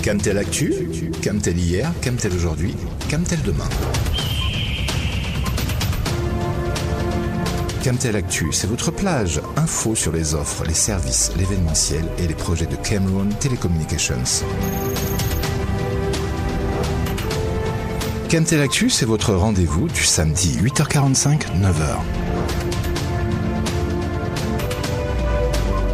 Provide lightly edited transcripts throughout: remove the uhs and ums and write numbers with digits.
Camtel Actu, Camtel hier, Camtel aujourd'hui, Camtel demain. Camtel Actu, c'est votre plage. Info sur les offres, les services, l'événementiel et les projets de Cameroon Telecommunications. Camtel Actu, c'est votre rendez-vous du samedi 8h45, 9h.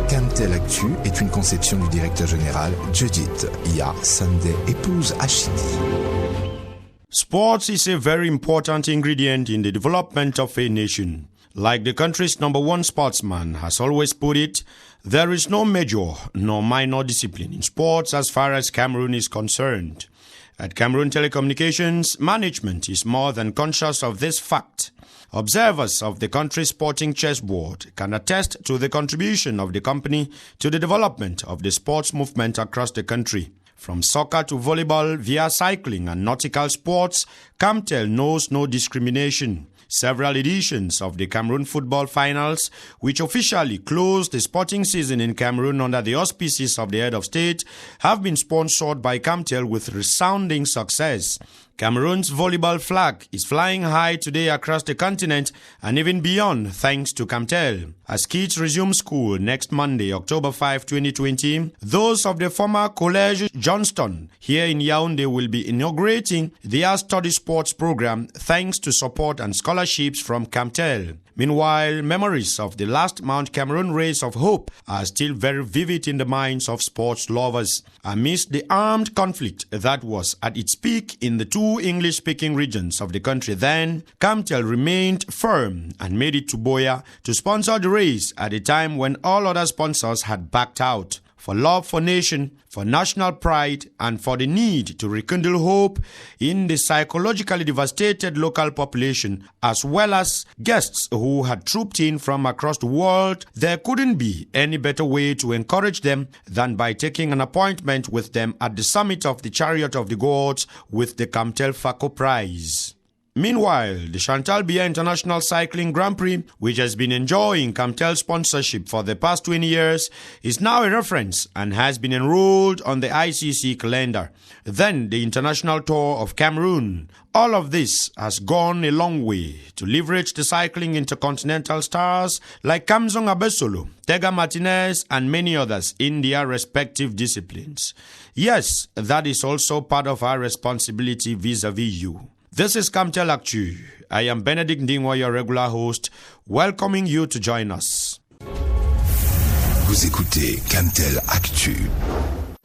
Camtel Actu est une conception du directeur général Judith Ya Sunday, épouse Ashidi. Sports is a very important ingredient in the development of a nation. Like the country's number one sportsman has always put it, there is no major nor minor discipline in sports as far as Cameroon is concerned. At Cameroon Telecommunications, management is more than conscious of this fact. Observers of the country's sporting chessboard can attest to the contribution of the company to the development of the sports movement across the country. From soccer to volleyball via cycling and nautical sports, Camtel knows no discrimination. Several editions of the Cameroon Football Finals, which officially closed the sporting season in Cameroon under the auspices of the head of state, have been sponsored by Camtel with resounding success. Cameroon's volleyball flag is flying high today across the continent and even beyond thanks to Camtel. As kids resume school next Monday, October 5, 2020, those of the former Collège Johnston here in Yaoundé will be inaugurating their study sports program thanks to support and scholarships from Camtel. Meanwhile, memories of the last Mount Cameroon Race of Hope are still very vivid in the minds of sports lovers. Amidst the armed conflict that was at its peak in the two English-speaking regions of the country then, Camtel remained firm and made it to Buea to sponsor the race at a time when all other sponsors had backed out. For love for nation, for national pride, and for the need to rekindle hope in the psychologically devastated local population, as well as guests who had trooped in from across the world, there couldn't be any better way to encourage them than by taking an appointment with them at the summit of the Chariot of the Gods with the Camtel FACO Prize. Meanwhile, the Chantal Biya International Cycling Grand Prix, which has been enjoying Camtel sponsorship for the past 20 years, is now a reference and has been enrolled on the ICC calendar. Then the International Tour of Cameroon. All of this has gone a long way to leverage the cycling intercontinental stars like Kamzong Abesolo, Tega Martinez, and many others in their respective disciplines. Yes, that is also part of our responsibility vis-à-vis you. This is Camtel Actu. I am Benedict Ndingwa, your regular host, welcoming you to join us. Vous écoutez Camtel Actu.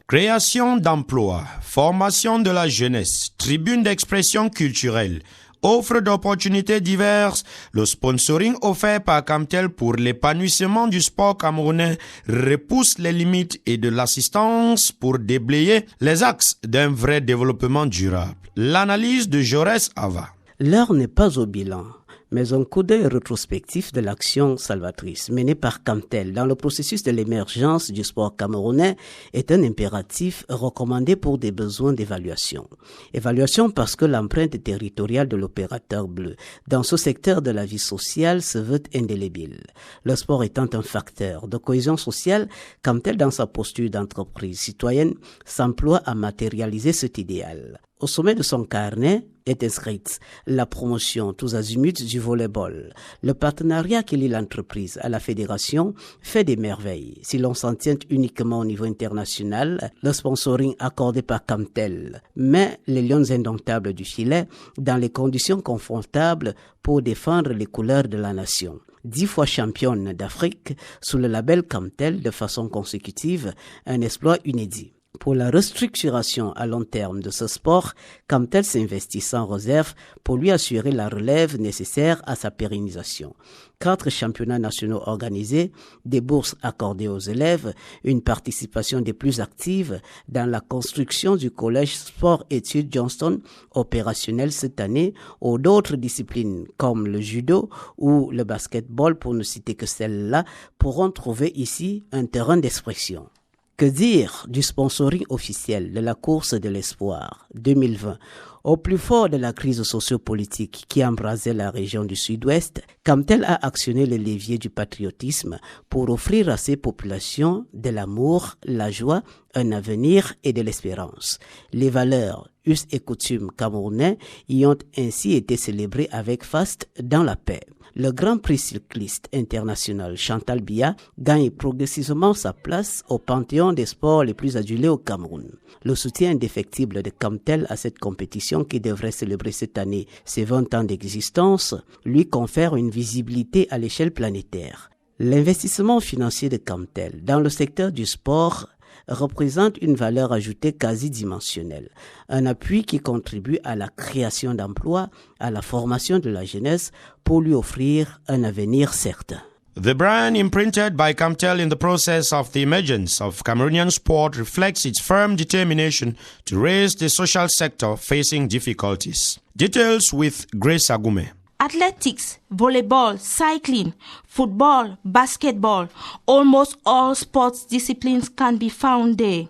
Création d'emplois, formation de la jeunesse, tribune d'expression culturelle, offre d'opportunités diverses, le sponsoring offert par Camtel pour l'épanouissement du sport camerounais repousse les limites et de l'assistance pour déblayer les axes d'un vrai développement durable. L'analyse de Jaurès Ava. L'heure n'est pas au bilan, mais un coup d'œil rétrospectif de l'action salvatrice menée par Camtel dans le processus de l'émergence du sport camerounais est un impératif recommandé pour des besoins d'évaluation. Évaluation parce que l'empreinte territoriale de l'opérateur bleu dans ce secteur de la vie sociale se veut indélébile. Le sport étant un facteur de cohésion sociale, Camtel dans sa posture d'entreprise citoyenne s'emploie à matérialiser cet idéal. Au sommet de son carnet est inscrite la promotion tous azimuts du volleyball. Le partenariat qui lie l'entreprise à la fédération fait des merveilles. Si l'on s'en tient uniquement au niveau international, le sponsoring accordé par Camtel met les lions indomptables du filet dans les conditions confortables pour défendre les couleurs de la nation. 10 fois championne d'Afrique sous le label Camtel de façon consécutive, un exploit inédit. Pour la restructuration à long terme de ce sport, Camtel s'investit sans réserve pour lui assurer la relève nécessaire à sa pérennisation. 4 championnats nationaux organisés, des bourses accordées aux élèves, une participation des plus actives dans la construction du collège sport-études Johnston, opérationnel cette année, ou d'autres disciplines comme le judo ou le basketball, pour ne citer que celles-là, pourront trouver ici un terrain d'expression. Que dire du sponsoring officiel de la course de l'espoir 2020? Au plus fort de la crise sociopolitique qui embrasait la région du Sud-Ouest, Camtel a actionné le levier du patriotisme pour offrir à ses populations de l'amour, la joie, un avenir et de l'espérance. Les valeurs, us et coutumes camerounais y ont ainsi été célébrées avec faste dans la paix. Le Grand Prix cycliste international Chantal Biya gagne progressivement sa place au panthéon des sports les plus adulés au Cameroun. Le soutien indéfectible de Camtel à cette compétition qui devrait célébrer cette année ses 20 ans d'existence lui confère une visibilité à l'échelle planétaire. L'investissement financier de Camtel dans le secteur du sport représente une valeur ajoutée quasi-dimensionnelle, un appui qui contribue à la création d'emplois, à la formation de la jeunesse pour lui offrir un avenir certain. The brand imprinted by Camtel in the process of the emergence of Cameroonian sport reflects its firm determination to raise the social sector facing difficulties. Details with Grace Agume. Athletics, volleyball, cycling, football, basketball, almost all sports disciplines can be found there.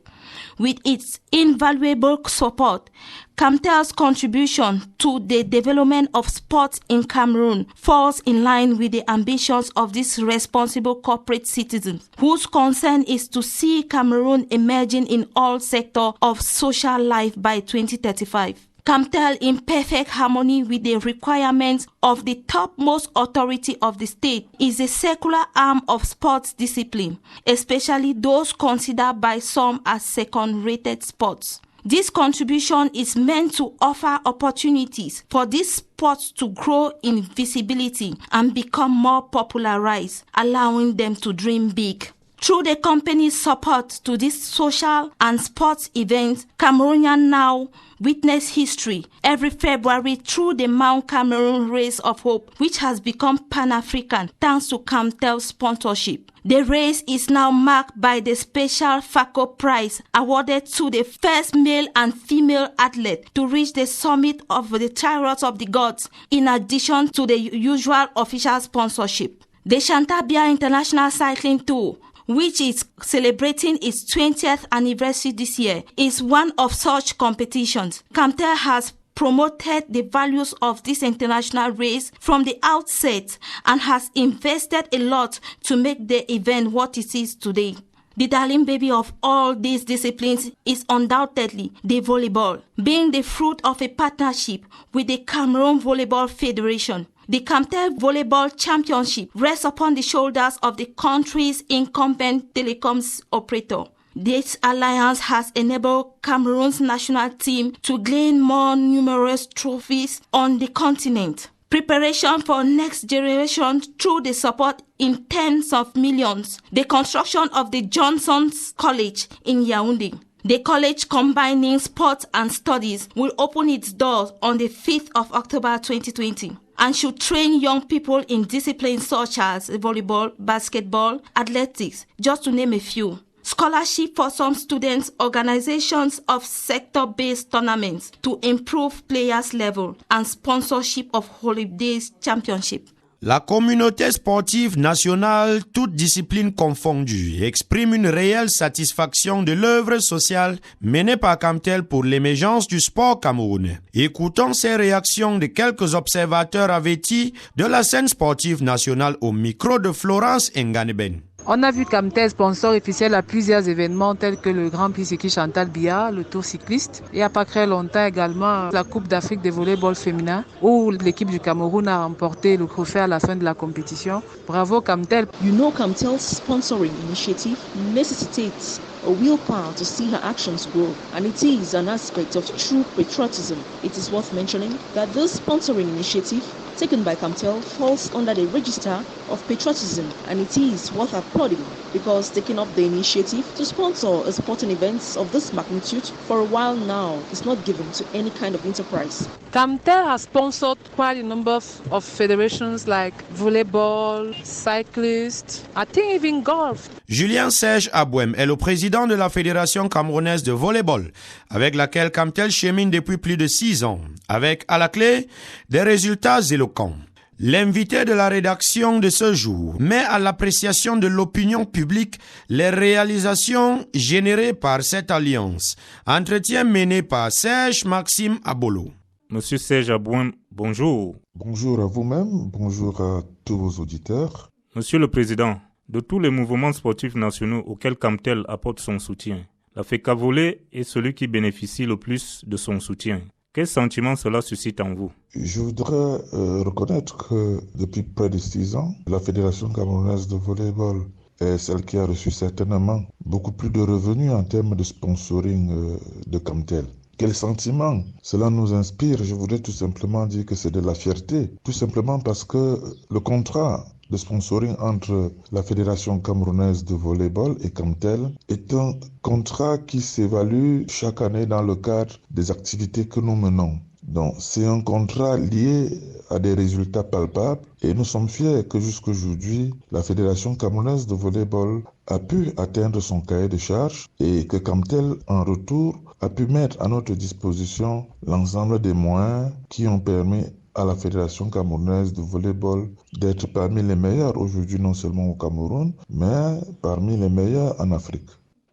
With its invaluable support, Camtel's contribution to the development of sports in Cameroon falls in line with the ambitions of these responsible corporate citizens, whose concern is to see Cameroon emerging in all sectors of social life by 2035. Camtel, in perfect harmony with the requirements of the topmost authority of the state, is a secular arm of sports discipline, especially those considered by some as second-rated sports. This contribution is meant to offer opportunities for these sports to grow in visibility and become more popularized, allowing them to dream big. Through the company's support to these social and sports events, Cameroonians now witness history every February through the Mount Cameroon Race of Hope, which has become Pan-African thanks to Camtel's sponsorship. The race is now marked by the special FACO Prize awarded to the first male and female athlete to reach the summit of the Chariots of the Gods, in addition to the usual official sponsorship. The Chantal Biya International Cycling Tour, which is celebrating its 20th anniversary this year, is one of such competitions. Camtel has promoted the values of this international race from the outset and has invested a lot to make the event what it is today. The darling baby of all these disciplines is undoubtedly the volleyball, being the fruit of a partnership with the Cameroon Volleyball Federation. The Camtel Volleyball Championship rests upon the shoulders of the country's incumbent telecoms operator. This alliance has enabled Cameroon's national team to gain more numerous trophies on the continent. Preparation for next generation through the support in tens of millions. The construction of the Johnson's College in Yaoundé. The college combining sports and studies will open its doors on the 5th of October 2020 and should train young people in disciplines such as volleyball, basketball, athletics, just to name a few. Scholarship for some students, organizations of sector-based tournaments to improve players' level, and sponsorship of holidays championship. La communauté sportive nationale, toutes disciplines confondues, exprime une réelle satisfaction de l'œuvre sociale menée par Camtel pour l'émergence du sport camerounais. Écoutons ces réactions de quelques observateurs avertis de la scène sportive nationale au micro de Florence Nganeben. On a vu Camtel sponsor officiel à plusieurs événements tels que le Grand Prix cycliste Chantal Biya, le Tour cycliste et il n'y a pas très longtemps également la Coupe d'Afrique de volleyball féminin où l'équipe du Cameroun a remporté le trophée à la fin de la compétition. Bravo Camtel. You know, Camtel's sponsoring initiative necessitates a willpower to see her actions grow, and it is an aspect of true patriotism. It is worth mentioning that this sponsoring initiative taken by Camtel falls under the register of patriotism, and it is worth applauding because taking up the initiative to sponsor sporting events of this magnitude for a while now is not given to any kind of enterprise. Camtel has sponsored quite a number of federations like volleyball, cyclist, I think even golf. Julien Serge Abouem est le président de la Fédération camerounaise de volleyball, avec laquelle Camtel chemine depuis plus de 6 ans, avec à la clé des résultats éloquents. L'invité de la rédaction de ce jour met à l'appréciation de l'opinion publique les réalisations générées par cette alliance. Entretien mené par Serge Maxime Abolo. Monsieur Serge Abouin, bonjour. Bonjour à vous-même, bonjour à tous vos auditeurs. Monsieur le Président, de tous les mouvements sportifs nationaux auxquels Camtel apporte son soutien, la FECAVOLE est celui qui bénéficie le plus de son soutien. Quel sentiment cela suscite en vous? Je voudrais reconnaître que depuis près de 6 ans, la Fédération camerounaise de volleyball est celle qui a reçu certainement beaucoup plus de revenus en termes de sponsoring de Camtel. Quel sentiment cela nous inspire? Je voudrais tout simplement dire que c'est de la fierté, tout simplement parce que le contrat de sponsoring entre la Fédération camerounaise de volleyball et Camtel est un contrat qui s'évalue chaque année dans le cadre des activités que nous menons. Donc, c'est un contrat lié à des résultats palpables et nous sommes fiers que jusqu'aujourd'hui, la Fédération camerounaise de volleyball a pu atteindre son cahier de charges et que Camtel, en retour, a pu mettre à notre disposition l'ensemble des moyens qui ont permis à la Fédération camerounaise de volleyball d'être parmi les meilleurs aujourd'hui, non seulement au Cameroun, mais parmi les meilleurs en Afrique.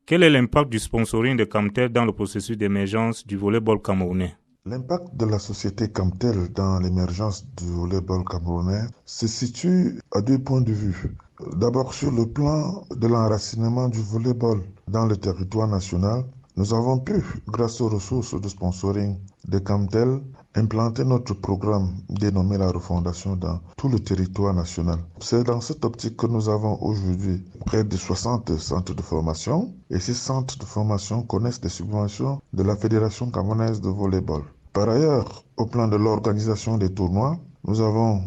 Quel est l'impact du sponsoring de Camtel dans le processus d'émergence du volleyball camerounais? L'impact de la société Camtel dans l'émergence du volleyball camerounais se situe à 2 points de vue. D'abord, sur le plan de l'enracinement du volleyball dans le territoire national, nous avons pu, grâce aux ressources de sponsoring de Camtel, implanter notre programme dénommé la refondation dans tout le territoire national. C'est dans cette optique que nous avons aujourd'hui près de 60 centres de formation et ces centres de formation connaissent des subventions de la Fédération camerounaise de volleyball. Par ailleurs, au plan de l'organisation des tournois, nous avons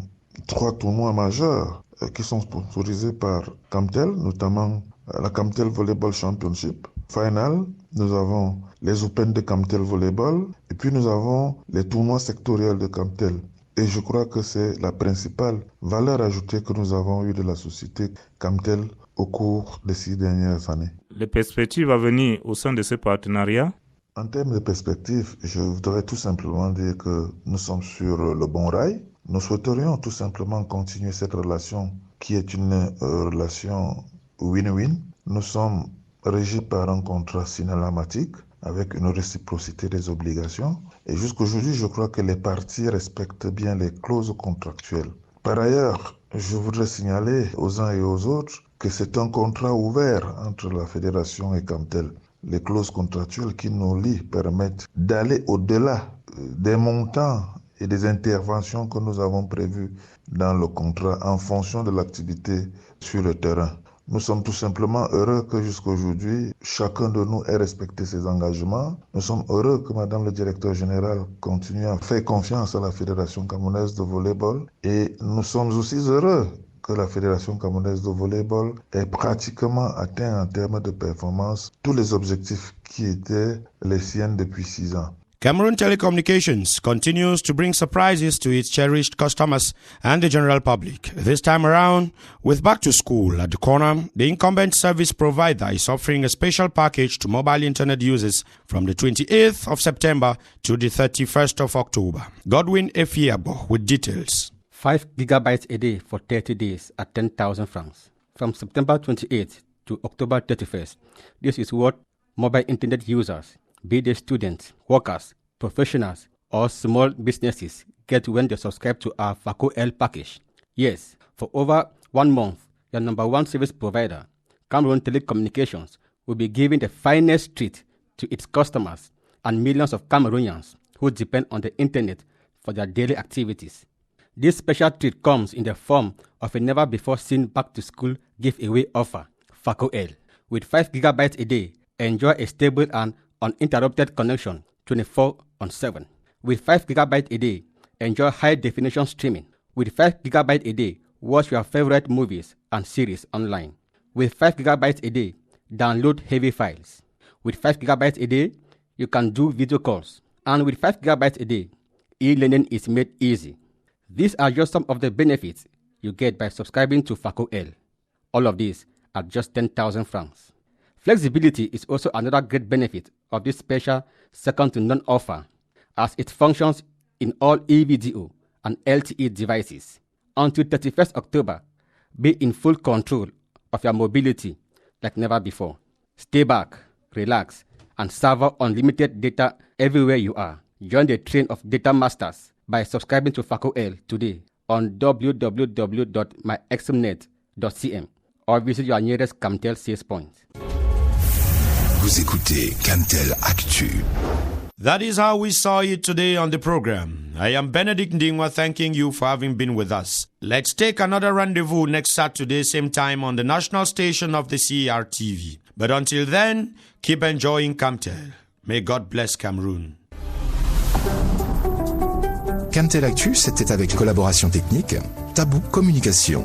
3 tournois majeurs qui sont sponsorisés par Camtel, notamment la Camtel Volleyball Championship Final. Nous avons les Open de Camtel Volleyball et puis nous avons les tournois sectoriels de Camtel. Et je crois que c'est la principale valeur ajoutée que nous avons eue de la société Camtel au cours des 6 dernières années. Les perspectives à venir au sein de ce partenariat? En termes de perspectives, je voudrais tout simplement dire que nous sommes sur le bon rail. Nous souhaiterions tout simplement continuer cette relation qui est une relation win-win. Nous sommes régis par un contrat synalamatique avec une réciprocité des obligations. Et jusqu'aujourd'hui, je crois que les parties respectent bien les clauses contractuelles. Par ailleurs, je voudrais signaler aux uns et aux autres que c'est un contrat ouvert entre la Fédération et Camtel. Les clauses contractuelles qui nous lient permettent d'aller au-delà des montants et des interventions que nous avons prévues dans le contrat en fonction de l'activité sur le terrain. Nous sommes tout simplement heureux que jusqu'aujourd'hui, chacun de nous ait respecté ses engagements. Nous sommes heureux que Madame le directeur général continue à faire confiance à la Fédération camerounaise de volleyball. Et nous sommes aussi heureux que la Fédération camerounaise de volleyball ait pratiquement atteint en termes de performance tous les objectifs qui étaient les siennes depuis 6 ans. Cameroon Telecommunications continues to bring surprises to its cherished customers and the general public. This time around, with Back to School at the corner, the incumbent service provider is offering a special package to mobile internet users from the 28th of September to the 31st of October. Godwin Efiabo with details. 5 gigabytes a day for 30 days at 10,000 francs. From September 28th to October 31st, this is what mobile internet users, be they students, workers, professionals, or small businesses, get when they subscribe to our FACO-L package. Yes, for over 1 month, your number 1 service provider, Cameroon Telecommunications, will be giving the finest treat to its customers and millions of Cameroonians who depend on the internet for their daily activities. This special treat comes in the form of a never-before-seen back-to-school giveaway offer, FACO-L. With 5 gigabytes a day, enjoy a stable and uninterrupted connection 24/7. With 5 gigabytes a day, enjoy high-definition streaming. With 5 gigabytes a day, watch your favorite movies and series online. With 5 gigabytes a day, download heavy files. With 5 gigabytes a day, you can do video calls. And with 5 gigabytes a day, e-learning is made easy. These are just some of the benefits you get by subscribing to FACO-L. All of this at just 10,000 francs. Flexibility is also another great benefit of this special second-to-none offer, as it functions in all EVDO and LTE devices Until 31st October, be in full control of your mobility like never before. Stay back, relax, and savor unlimited data everywhere you are. Join the train of data masters by subscribing to FacoL today on www.myexmnet.cm or visit your nearest Camtel sales point. Vous écoutez Camtel Actu. That is how we saw it today on the program. I am Benedict Ndingwa, thanking you for having been with us. Let's take another rendezvous next Saturday, same time on the national station of the CRTV. But until then, keep enjoying Camtel. May God bless Cameroon. Camtel Actu, c'était avec collaboration technique, Tabou Communication.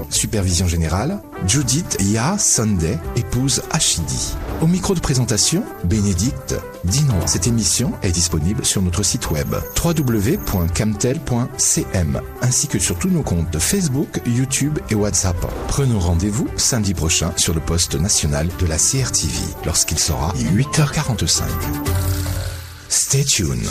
Supervision générale, Judith Ya Sunday, épouse Achidi. Au micro de présentation, Bénédicte Dinois. Cette émission est disponible sur notre site web www.camtel.cm ainsi que sur tous nos comptes Facebook, YouTube et WhatsApp. Prenons rendez-vous samedi prochain sur le poste national de la CRTV lorsqu'il sera 8h45. Stay tuned.